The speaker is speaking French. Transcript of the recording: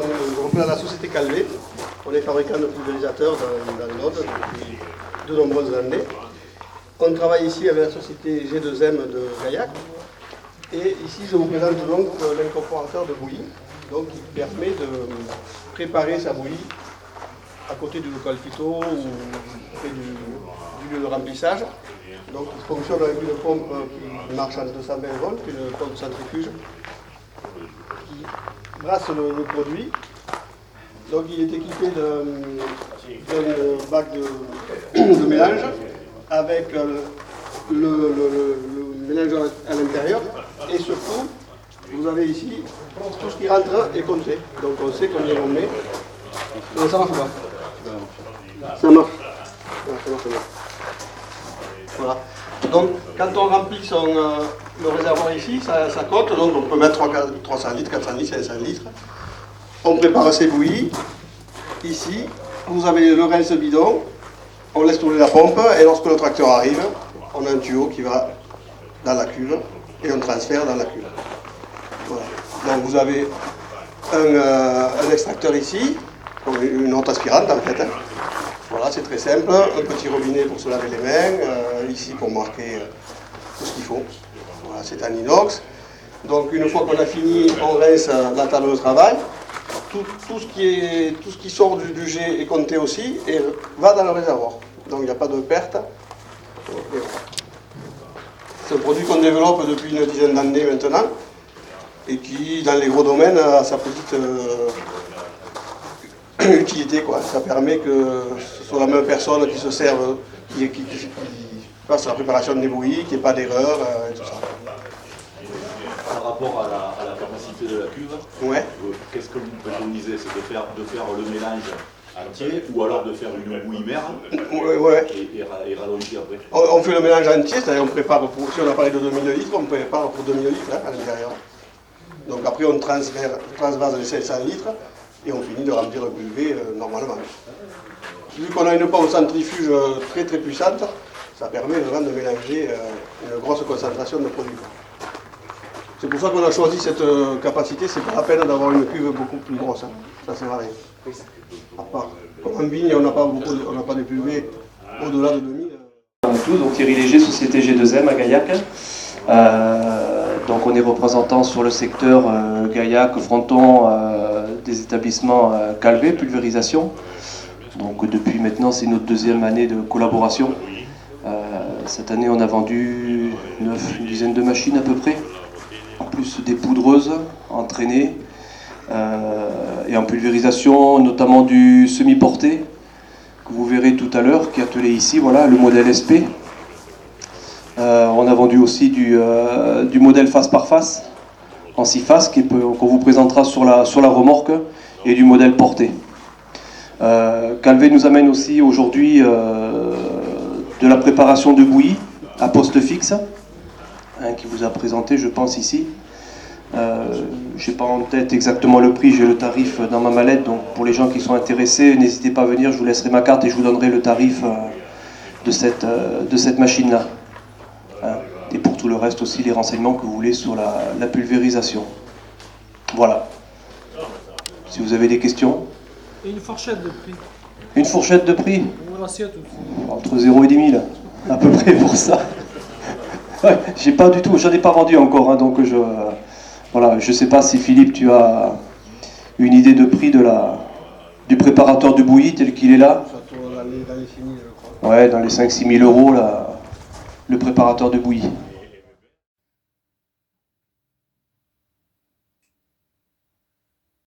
je représente la société Calvé. On est fabricant de pulvérisateurs dans le Nord depuis de nombreuses années. On travaille ici avec la société G2M de Gaillac. Et ici, je vous présente donc l'incorporateur de bouillie, donc qui permet de préparer sa bouillie à côté du local phyto ou près du lieu de remplissage. Donc il fonctionne avec une pompe qui marche à 220 volts, une pompe centrifuge qui brasse le produit. Donc il est équipé d'un bac de mélange avec le mélange à l'intérieur. Et surtout, vous avez ici tout ce qui rentre est compté. Donc on sait combien on met. Non, ça marche pas. Ça marche. Ouais, ça marche bien. Voilà. Donc quand on remplit le réservoir ici, ça compte. Donc on peut mettre 300 litres, 400 litres, 500 litres. On prépare ses bouillies. Ici, vous avez le rince bidon. On laisse tourner la pompe et lorsque le tracteur arrive, on a un tuyau qui va dans la cuve et on transfère dans la cuve. Voilà. Donc vous avez un extracteur ici, une honte aspirante en fait. Voilà, c'est très simple. Un petit robinet pour se laver les mains, ici pour marquer tout ce qu'il faut. Voilà, c'est en inox. Donc une fois qu'on a fini, on rince la table de travail. Tout ce qui sort du jet est compté aussi et va dans le réservoir. Donc il n'y a pas de perte. C'est un produit qu'on développe depuis une dizaine d'années maintenant et qui, dans les gros domaines, a sa petite utilité, quoi. Ça permet que ce soit la même personne qui se serve, qui fasse la préparation des bouillies, qu'il n'y ait pas d'erreur et tout ça. Par rapport à la capacité de la cuve, ouais. Qu'est-ce que vous préconisez? C'est de faire le mélange entier ou alors de faire une bouillie mère ouais. et rallonger après? On fait le mélange entier, c'est-à-dire on prépare, si on a parlé de 2000 litres, on prépare pour 2000 litres à l'intérieur. Donc après on transvase les 500 litres et on finit de remplir le pulvé normalement. Vu qu'on a une pompe centrifuge très très puissante, ça permet vraiment de mélanger une grosse concentration de produits. C'est pour ça qu'on a choisi cette capacité, c'est pas la peine d'avoir une cuve beaucoup plus grosse, hein. Ça sert à rien. À part, comme en vigne, on n'a pas de pulvé au-delà de 2000. Tout, donc Thierry Léger, société G2M à Gaillac. Donc on est représentant sur le secteur Gaillac, Fronton, des établissements Calvé, pulvérisation. Donc depuis maintenant, c'est notre deuxième année de collaboration. Cette année, on a vendu une dizaine de machines à peu près, en plus des poudreuses entraînées, et en pulvérisation, notamment du semi-porté, que vous verrez tout à l'heure, qui est attelé ici, voilà, le modèle SP. On a vendu aussi du modèle face par face, en 6 faces, qu'on vous présentera sur la remorque, et du modèle porté. Calvé nous amène aussi aujourd'hui de la préparation de bouillie à poste fixe, qui vous a présenté, je pense, ici. Je n'ai pas en tête exactement le prix, j'ai le tarif dans ma mallette, donc pour les gens qui sont intéressés, n'hésitez pas à venir, je vous laisserai ma carte et je vous donnerai le tarif de cette machine-là. Et pour tout le reste aussi, les renseignements que vous voulez sur la pulvérisation. Voilà. Si vous avez des questions. Et une fourchette de prix. Une fourchette de prix Ou l'assiette aussi. Entre 0 et 10 000, à peu près pour ça. Ouais, j'en ai pas vendu encore, hein, donc voilà, je sais pas si Philippe, tu as une idée de prix du préparateur de bouillie tel qu'il est là. Ça tourne dans les 6 000, je crois. Ouais, dans les 5-6 000 euros, là, le préparateur de bouillie.